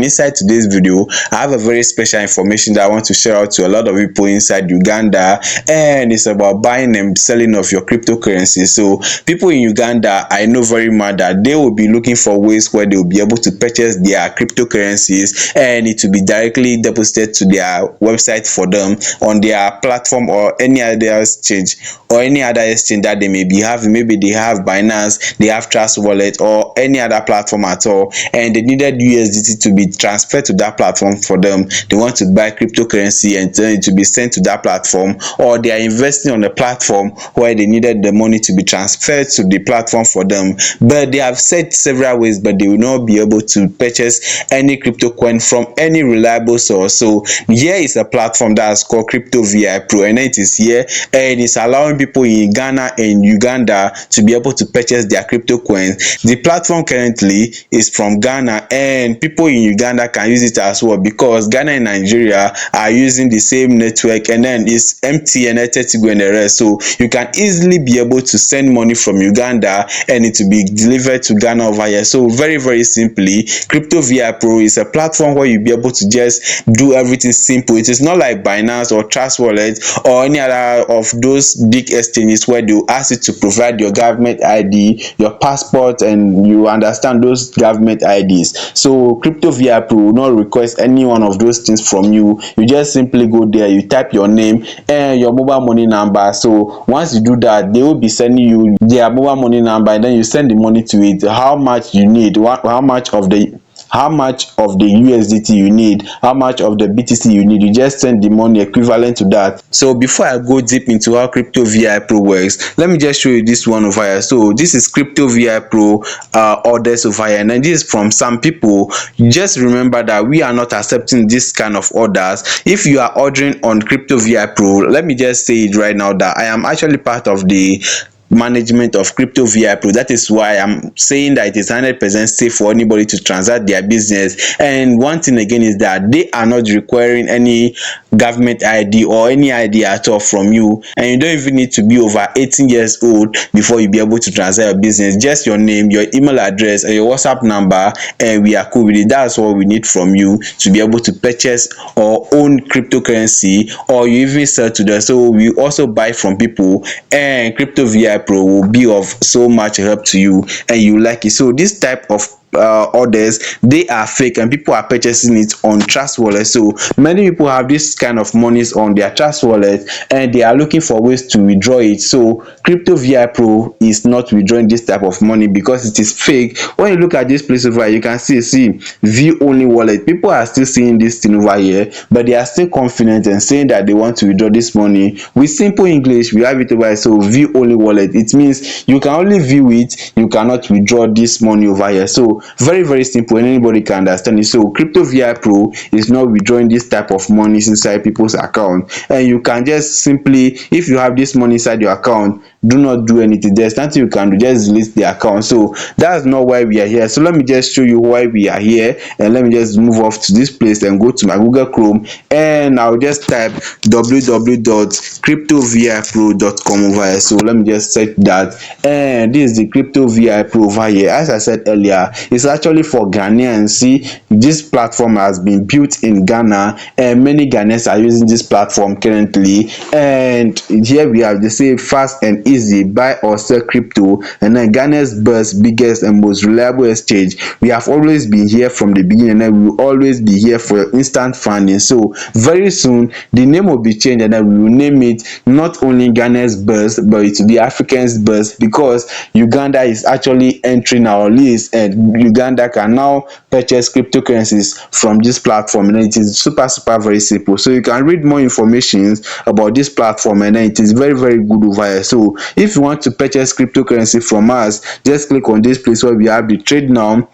Inside today's video, I have a very special information that I want to share out to a lot of people inside Uganda, and it's about buying and selling of your cryptocurrency. So people in Uganda, I know very much that they will be looking for ways where they will be able to purchase their cryptocurrencies, and it will be directly deposited to their website for them on their platform or any other exchange that they may be having. Maybe they have Binance, they have Trust Wallet, or any other platform at all, and they needed USDT to be transferred to that platform for them. They want to buy cryptocurrency and then it to be sent to that platform, or they are investing on a platform where they needed the money to be transferred to the platform for them. But they have said several ways, but they will not be able to purchase any crypto coin from any reliable source. So here is a platform that's called Crypto VI Pro, and it is here, and it's allowing people in Ghana and Uganda to be able to purchase their crypto coins. The platform currently is from Ghana, and people in Uganda can use it as well, because Ghana and Nigeria are using the same network, and then it's MTN, Airtel, and the rest. So you can easily be able to send money from Uganda and it will be delivered to Ghana over here. So very simply, Crypto VI Pro is a platform where you'll be able to just do everything simple. It is not like Binance or Trust Wallet or any other of those big exchanges where they'll ask you to provide your government ID, your passport, and you understand those government IDs. So Crypto VI Pro will not request any one of those things from you. You just simply go there, you type your name and your mobile money number. So once you do that, they will be sending you their mobile money number, and then you send the money to it, how much you need, how much of the USDT you need, how much of the BTC you need. You just send the money equivalent to that. So before I go deep into how Crypto VI Pro works, let me just show you this one over here. So this is Crypto VI Pro orders over here, and this is from some people. Just remember that we are not accepting this kind of orders. If you are ordering on Crypto VI Pro, let me just say it right now that I am actually part of the management of Crypto VI Pro. That is why I'm saying that it is 100% safe for anybody to transact their business. And one thing again is that they are not requiring any government ID or any ID at all from you, and you don't even need to be over 18 years old before you be able to transact your business. Just your name, your email address, and your WhatsApp number, and we are cool with it. That's what we need from you to be able to purchase or own cryptocurrency, or you even sell to them. So we also buy from people, and Crypto VI Pro will be of so much help to you and you like it. So this type of orders, they are fake, and people are purchasing it on Trust Wallet. So many people have this kind of monies on their Trust Wallet, and they are looking for ways to withdraw it. So Crypto VI Pro is not withdrawing this type of money because it is fake. When you look at this place over here, you can see view only wallet. People are still seeing this thing over here, but they are still confident and saying that they want to withdraw this money. With simple English, we have it over here. So view only wallet, it means you can only view it, you cannot withdraw this money over here. So very simple, and anybody can understand it. So Crypto VI Pro is not withdrawing this type of money inside people's account, and you can just simply, if you have this money inside your account, do not do anything. There's nothing you can do, just delete the account. So that's not why we are here. So let me just show you why we are here, and let me just move off to this place and go to my Google Chrome, and I'll just type www.cryptovipro.com over here. So let me just set that, and this is the Crypto VI Pro over here. As I said earlier, it's actually for Ghanaians. See, this platform has been built in Ghana, and many Ghanaians are using this platform currently. And here we have, they say, fast and easy, buy or sell crypto, and then Ghana's best, biggest, and most reliable exchange. We have always been here from the beginning, and we will always be here for your instant funding. So very soon the name will be changed, and then we will name it not only Ghana's best, but it will be African's best, because Uganda is actually entering our list, and Uganda can now purchase cryptocurrencies from this platform, and it is super very simple. So you can read more information about this platform, and then it is very good over here. So if you want to purchase cryptocurrency from us, just click on this place where we have the trade now.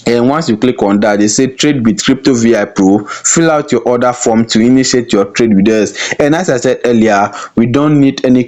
And once you click on that, they say trade with Crypto VI Pro. Fill out your order form to initiate your trade with us. And as I said earlier, we don't need any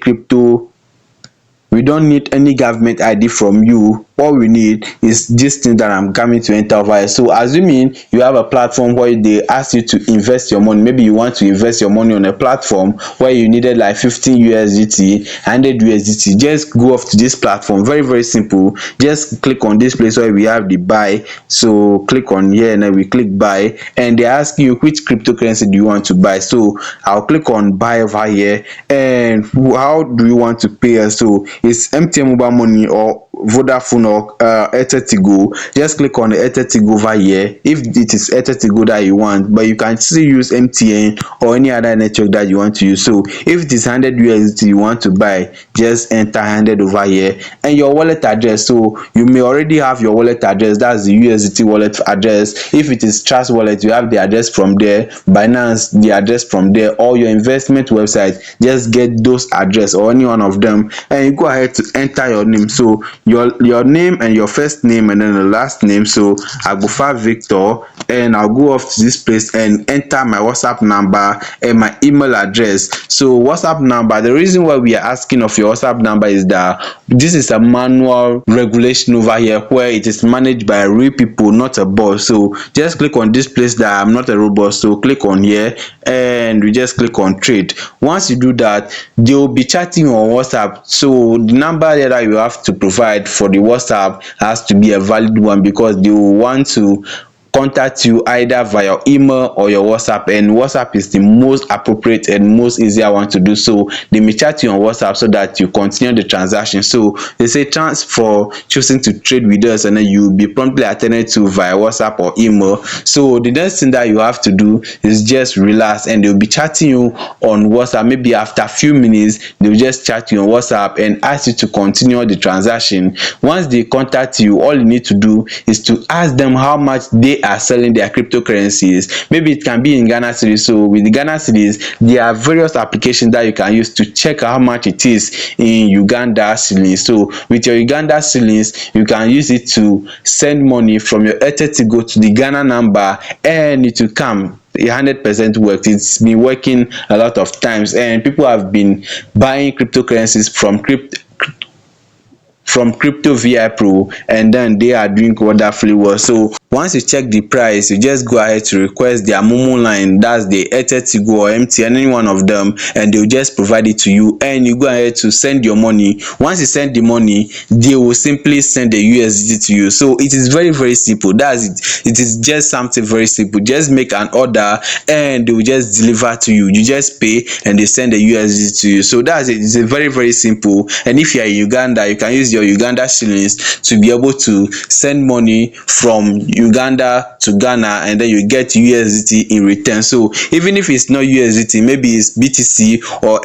government ID from you all we need is this thing that I'm coming to enter over here. So assuming you have a platform where they ask you to invest your money, maybe you want to invest your money on a platform where you needed like 15 USDT, 100 USDT, just go off to this platform. Very very simple. Just click on this place where we have the buy. So click on here and then we click buy, and they ask you which cryptocurrency do you want to buy. So I'll click on buy over here, and how do you want to pay us? So it's MTN mobile money or Vodafone or Airtel Tigo. Just click on the Airtel Tigo over here if it is Airtel Tigo that you want, but you can still use MTN or any other network that you want to use. So if it is 100 USDT you want to buy, just enter 100 over here, and your wallet address. So you may already have your wallet address, that's the USDT wallet address. If it is Trust Wallet, you have the address from there. Binance, the address from there. Or your investment website, just get those address or any one of them, and you go ahead to enter your name. So your name and your first name and then the last name. So Agufa Victor, and I'll go off to this place and enter my WhatsApp number and my email address. So WhatsApp number, the reason why we are asking of your WhatsApp number is that this is a manual regulation over here where it is managed by real people, not a bot. So just click on this place that I'm not a robot. So click on here and we just click on trade. Once you do that, they will be chatting on WhatsApp. So the number that you have to provide for the WhatsApp has to be a valid one, because they will want to contact you either via email or your WhatsApp, and WhatsApp is the most appropriate and most easier one to do. So they may chat you on WhatsApp so that you continue the transaction. So they say thanks for choosing to trade with us, and then you will be promptly attended to via WhatsApp or email. So the next thing that you have to do is just relax, and they'll be chatting you on WhatsApp. Maybe after a few minutes they'll just chat you on WhatsApp and ask you to continue the transaction. Once they contact you, all you need to do is to ask them how much they are selling their cryptocurrencies. Maybe it can be in Ghana cedis. So with the Ghana cedis, there are various applications that you can use to check how much it is in Uganda cedis. So with your Uganda cedis, you can use it to send money from your Airtel to go to the Ghana number, and it will come. 100% worked. It's been working a lot of times, and people have been buying cryptocurrencies from Crypto VI Pro, and then they are doing wonderfully well. So once you check the price, you just go ahead to request their Momo line, that's the Airtel Tigo or MTN, any one of them, and they'll just provide it to you, and you go ahead to send your money. Once you send the money, they will simply send the USDT to you. So it is very very simple. That's it. It is just something very simple. Just make an order and they will just deliver to you. You just pay and they send the USDT to you. So that's it. It's a very very simple. And if you are in Uganda, you can use your Uganda shillings to be able to send money from Uganda to Ghana, and then you get USDT in return. So even if it's not USDT, maybe it's BTC or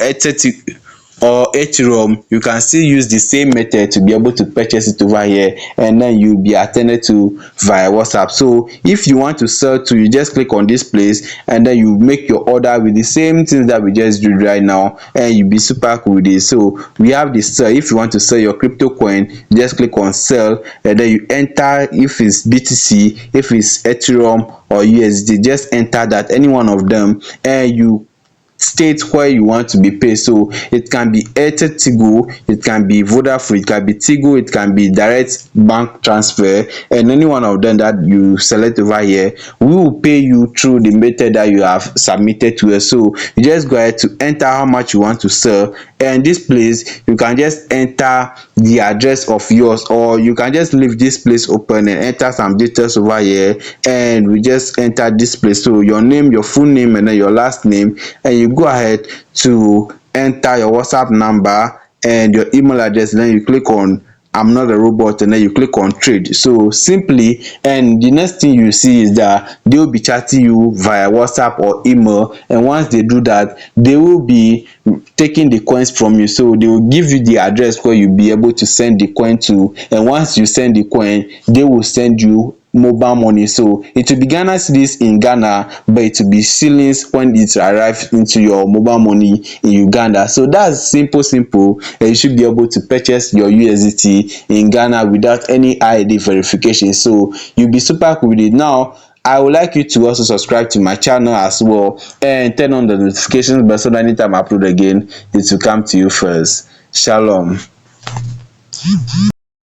Ethereum, you can still use the same method to be able to purchase it over here, and then you'll be attended to via WhatsApp. So if you want to sell to, you just click on this place and then you make your order with the same things that we just did right now, and you'll be super cool with it. So we have the sell. If you want to sell your crypto coin, you just click on sell, and then you enter if it's BTC, if it's Ethereum or USD, just enter that, any one of them, and you state where you want to be paid. So it can be Airtel Tigo, it can be Vodafone, it can be Tigo, it can be direct bank transfer, and any one of them that you select over here, we will pay you through the method that you have submitted to us. So you just go ahead to enter how much you want to sell, and this place you can just enter the address of yours, or you can just leave this place open and enter some details over here, and we just enter this place. So your name, your full name, and then your last name, and you go ahead to enter your WhatsApp number and your email address, and then you click on I'm not a robot, and then you click on trade. So simply, and the next thing you see is that they will be chatting you via WhatsApp or email, and once they do that, they will be taking the coins from you. So they will give you the address where you'll be able to send the coin to, and once you send the coin, they will send you mobile money. So it will be Ghana cedis in Ghana, but it will be shillings when it arrives into your mobile money in Uganda. So that's simple, and you should be able to purchase your USDT in Ghana without any ID verification. So you'll be super cool with it. Now I would like you to also subscribe to my channel as well, and turn on the notifications bell so that anytime I upload again, it will come to you first. Shalom.